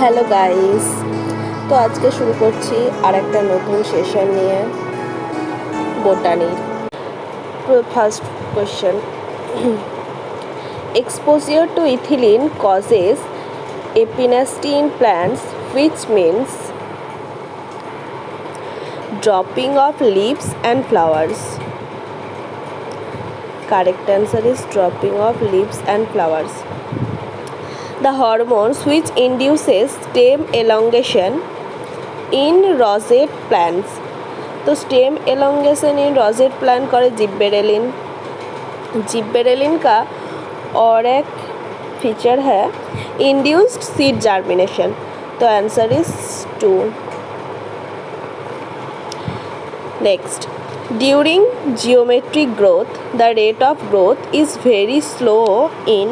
Hello guys, তো আজকে শুরু করছি আর একটা নতুন সেশন নিয়ে বোটানির। First question, exposure to ethylene causes apinasty in plants, which means dropping of leaves and flowers. Correct answer is dropping of leaves and flowers. The hormones which induces stem elongation in rosette plants. तो stem elongation इन rosette plant करे जिब्बेरेलिन। जिब्बेरेलिन का और एक feature है induced seed germination. तो answer is 2। Next, during geometric growth the rate of growth is very slow in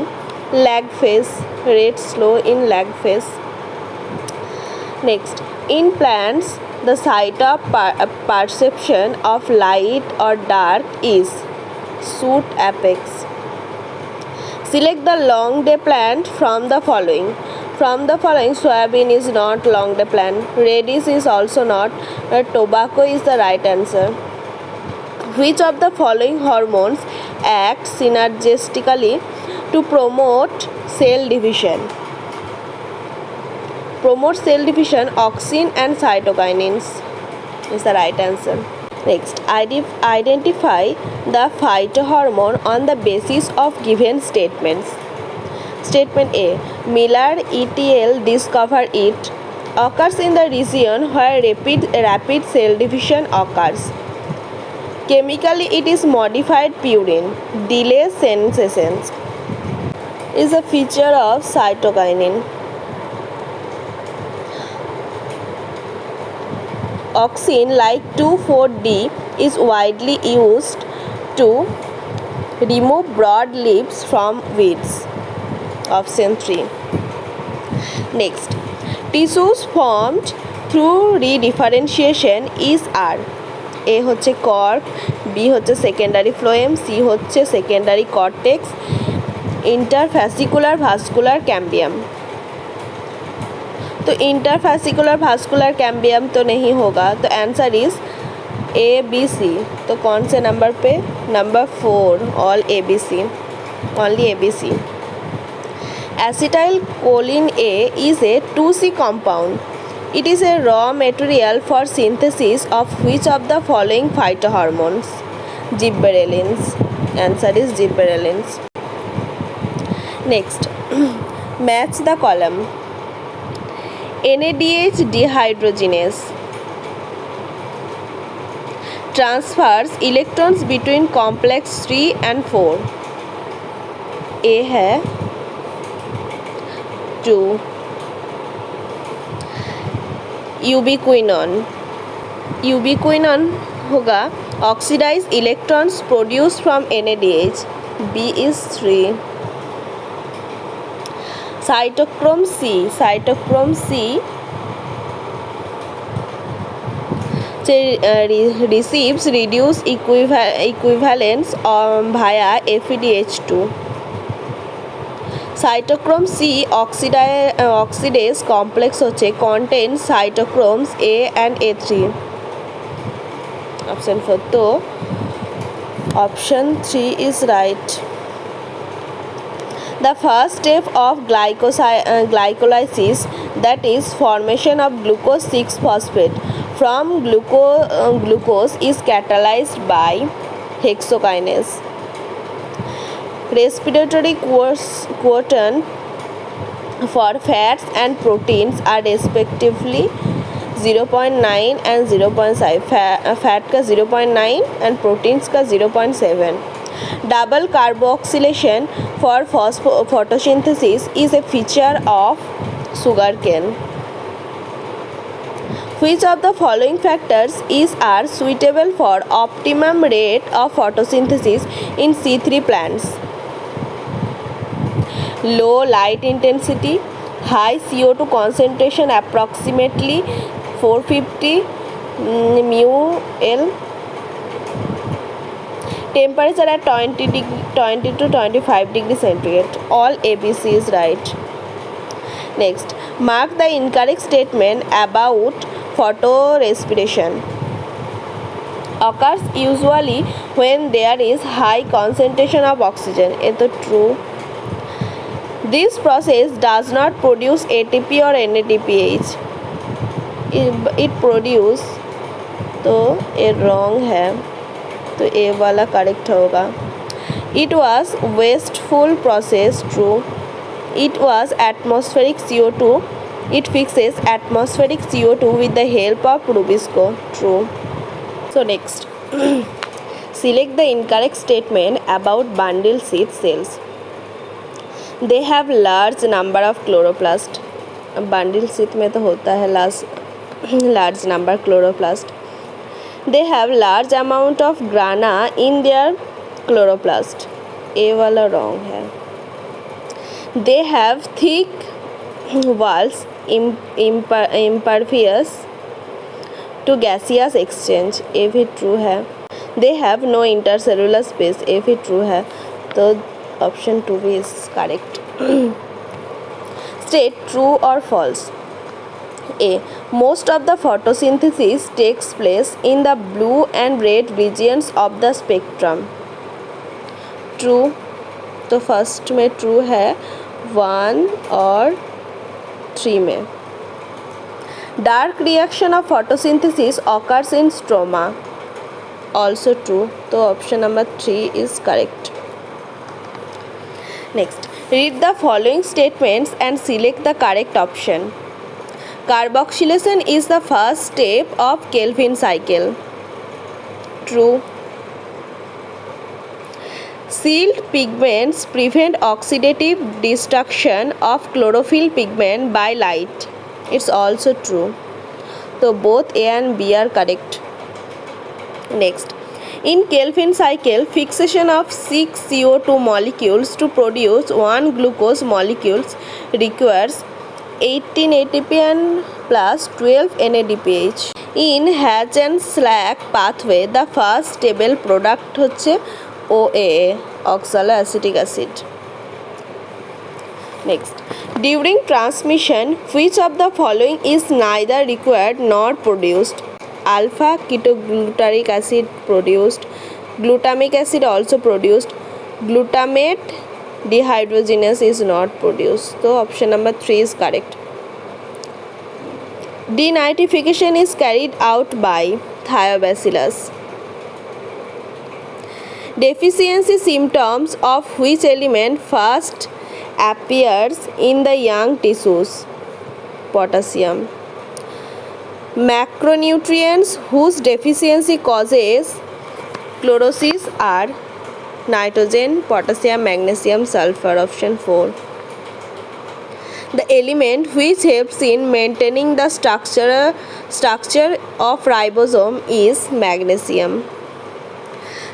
lag phase. Rate slow in lag phase. Next, in plants the site of perception of light or dark is shoot apex. Select the long day plant from the following. Soybean is not long day plant. Radish is also not. Tobacco is the right answer. Which of the following hormones act synergistically to promote cell division? Auxin and cytokinins is the right answer. Next, identify the phytohormone on the basis of given statements. Statement A, Miller et al. Discovered it occurs in the region where rapid cell division occurs. Chemically it is modified purine. Delay senescence is a feature of cytokinin. Auxin, like 2,4-D, is widely used to remove broad leaves from weeds. Option 3. Next, tissues formed through redifferentiation is R. A হচ্ছে cork, B হচ্ছে secondary phloem, C হচ্ছে secondary cortex, interfascicular vascular cambium. तो interfascicular vascular cambium तो नहीं होगा, तो answer is A B C. तो कौन से नंबर पे? Number 4, all A B C, only A B C. Acetylcholine A is a 2C compound. It is a raw material for synthesis of which of the following phytohormones? Gibberellins. Answer is gibberellins. Next, match the column. NADH dehydrogenase transfers electrons between complex 3 and 4. A है 2. Ubiquinone होगा oxidized electrons produced from NADH. B is 3. Cytochrome C receives reduced equivalence via FeDH2. Cytochrome C oxidase complex होचे contains cytochromes A and A3. Option 4. तो option 3 is right. The first step of glycolysis, that is formation of glucose 6-phosphate from glucose, is catalyzed by hexokinase. Respiratory quotient for fats and proteins are respectively 0.9 and 0.5. Fat का 0.9 and proteins का 0.7. Double carboxylation for photosynthesis is a feature of sugarcane. Which of the following factors are suitable for optimum rate of photosynthesis in C3 plants? Low light intensity, high CO2 concentration approximately 450 μl, temperature at 20 to 25 degrees centigrade. All ABC is right. Next, mark the incorrect statement about photorespiration. Occurs usually when there is high concentration of oxygen. It's true. This process does not produce ATP or NADPH. It produce, तो ये wrong है, तो ये वाला correct होगा. It was wasteful process. True. It was atmospheric CO2. It fixes atmospheric CO2 with the help of Rubisco. True. So next, select the incorrect statement about bundle seed cells. They have large number of chloroplast. Bundle seed में तो होता है large number chloroplast. They have large amount of grana in their chloroplast. ये वाला wrong है. They have thick walls impervious to gaseous exchange. ये भी true है. They have no intercellular space. ये भी true है. तो option 2 is correct. State true or false. A. Most of the photosynthesis takes place in the blue and red regions of the spectrum. True. तो first में true है, 1 और 3 में. Dark reaction of photosynthesis occurs in stroma. Also true. तो option number 3 is correct. Next, read the following statements and select the correct option. Carboxylation is the first step of Calvin cycle. True. Sealed pigments prevent oxidative destruction of chlorophyll pigment by light. It's also true. So both A and B are correct. Next, in Kelvin cycle, fixation of 6 CO2 molecules to produce 1 glucose molecules requires 18 ATP and plus 12 NADPH. In Hatch and Slack pathway, the first stable product হচ্ছে OAA, oxaloacetic acid. Next, during transmission, which of the following is neither required nor produced? Alpha ketoglutarate acid produced, glutamic acid also produced, glutamate dehydrogenase is not produced. So option number 3 is correct. Denitrification is carried out by thiobacillus. Deficiency symptoms of which element first appears in the young tissues? Potassium. Macronutrients whose deficiency causes chlorosis are nitrogen, potassium, magnesium, sulfur. Option 4. The element which helps in maintaining the structure of ribosome is magnesium.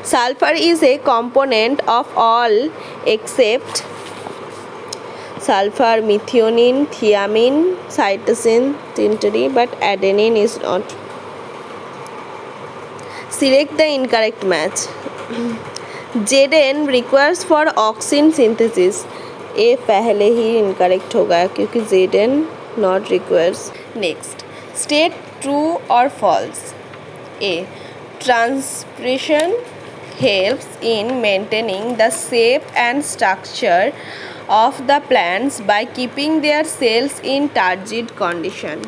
Sulfur is a component of all except sulfur, methionine, thiamine, cytosine, tinteri, but adenine is not. Select the incorrect match. Zn requires for auxin synthesis. ये पहले ही incorrect होगा क्योंकि Zn not requires. Next, state true or false. A. Transpiration helps in maintaining the shape and structure of the plants by keeping their cells in turgid condition.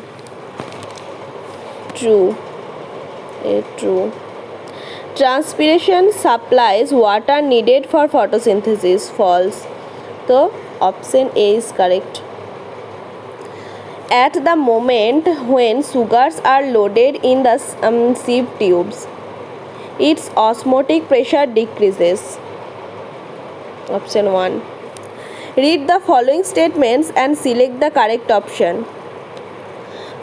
True. True. Transpiration supplies water needed for photosynthesis. False. So option A is correct. At the moment when sugars are loaded in the sieve tubes, its osmotic pressure decreases. Option 1. Read the following statements and select the correct option.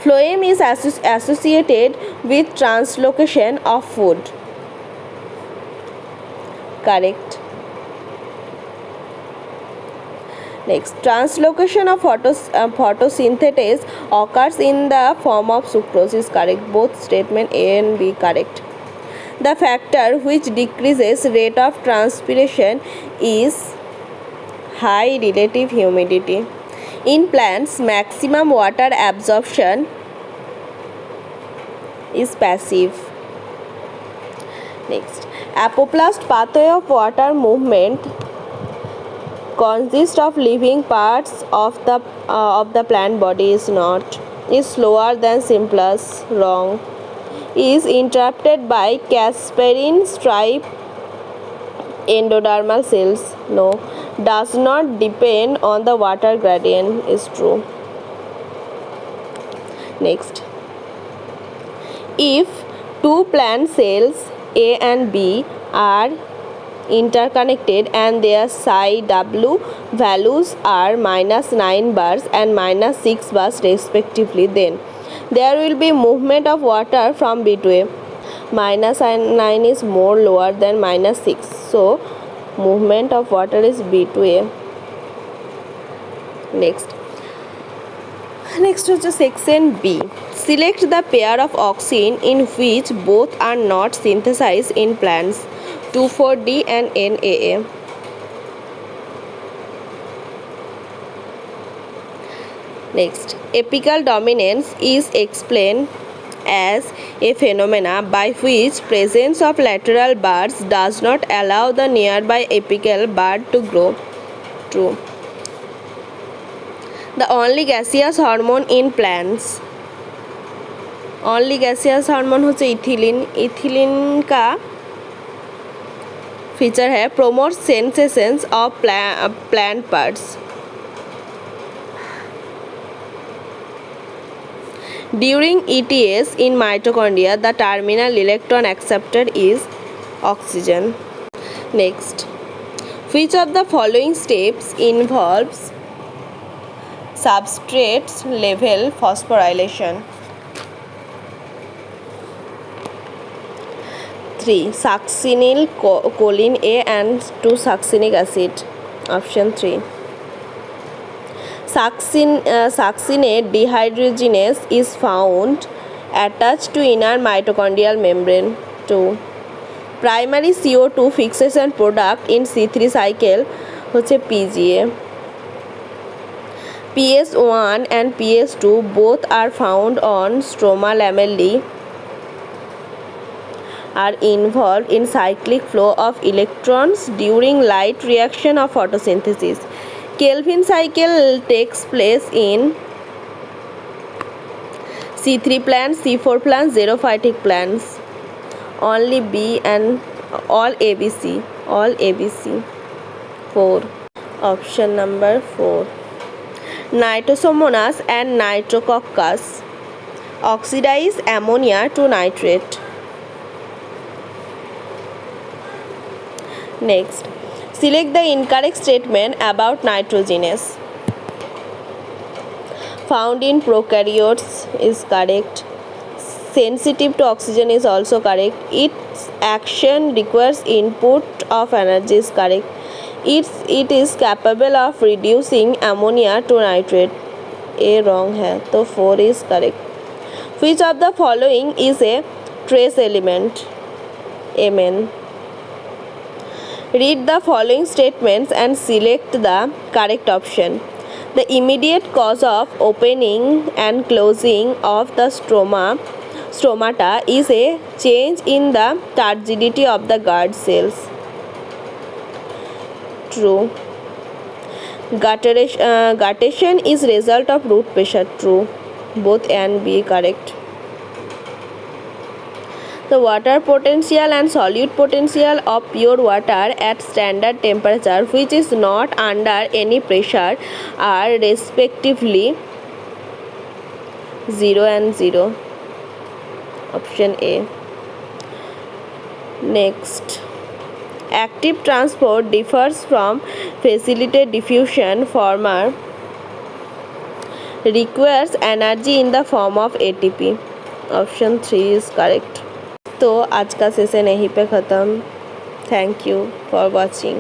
Phloem is associated with translocation of food. Correct. Next, translocation of photosynthesis occurs in the form of sucrose is correct. Both statement A and B correct. The factor which decreases rate of transpiration is high relative humidity. In plants, maximum water absorption is passive. Next, apoplast pathway of water movement consists of living parts of the plant body is slower than simplest, wrong, is interrupted by Casparin stripe endodermal cells, no, does not depend on the water gradient, is true. Next, if two plant cells A and B are interconnected and their psi W values are -9 bars and -6 bars respectively, then there will be movement of water from B to A. -9 is more lower than -6, so movement of water is B to A. Next হচ্ছে section B. Select the pair of auxin in which both are not synthesized in plants, 2,4-D and NAA. Next, apical dominance is explained as a phenomena by which presence of lateral bars does not allow the nearby apical bud to grow. True. The only gaseous hormone in plants, only gaseous hormone होचे ethylene. Ethylene का feature है promote sensations of plant parts. During ETS in mitochondria, the terminal electron accepted is oxygen. Next, which of the following steps involves substrate level phosphorylation? 3. Succinyl choline A and 2-succinic acid. Option 3. Succinate dehydrogenase is found attached to inner mitochondrial membrane. 2. Primary CO2 fixation product in C3 cycle হচ্ছে PGA. PS1 and PS2 both are found on stroma lamellae, are involved in cyclic flow of electrons during light reaction of photosynthesis. Kelvin cycle takes place in C3 plants, C4 plants, xerophytic plants. Only B and all ABC. 4. Option number 4. Nitrosomonas and Nitrococcus oxidize ammonia to nitrate. Next, select the incorrect statement about nitrogenase. Found in prokaryotes is correct. Sensitive to oxygen is also correct. Its action requires input of energy is correct. It is capable of reducing ammonia to nitrate. A wrong है, तो 4 is correct. Which of the following is a trace element? Amen. Read the following statements and select the correct option. The immediate cause of opening and closing of the stromata is a change in the turgidity of the guard cells. True. Guttation is result of root pressure. True. Both A and B correct. The water potential and solute potential of pure water at standard temperature which is not under any pressure are respectively 0 and 0. Option A. Next, active transport differs from facilitated diffusion. Former requires energy in the form of ATP. Option 3 is correct. तो आज का session यहीं पे ख़त्म. Thank you for watching.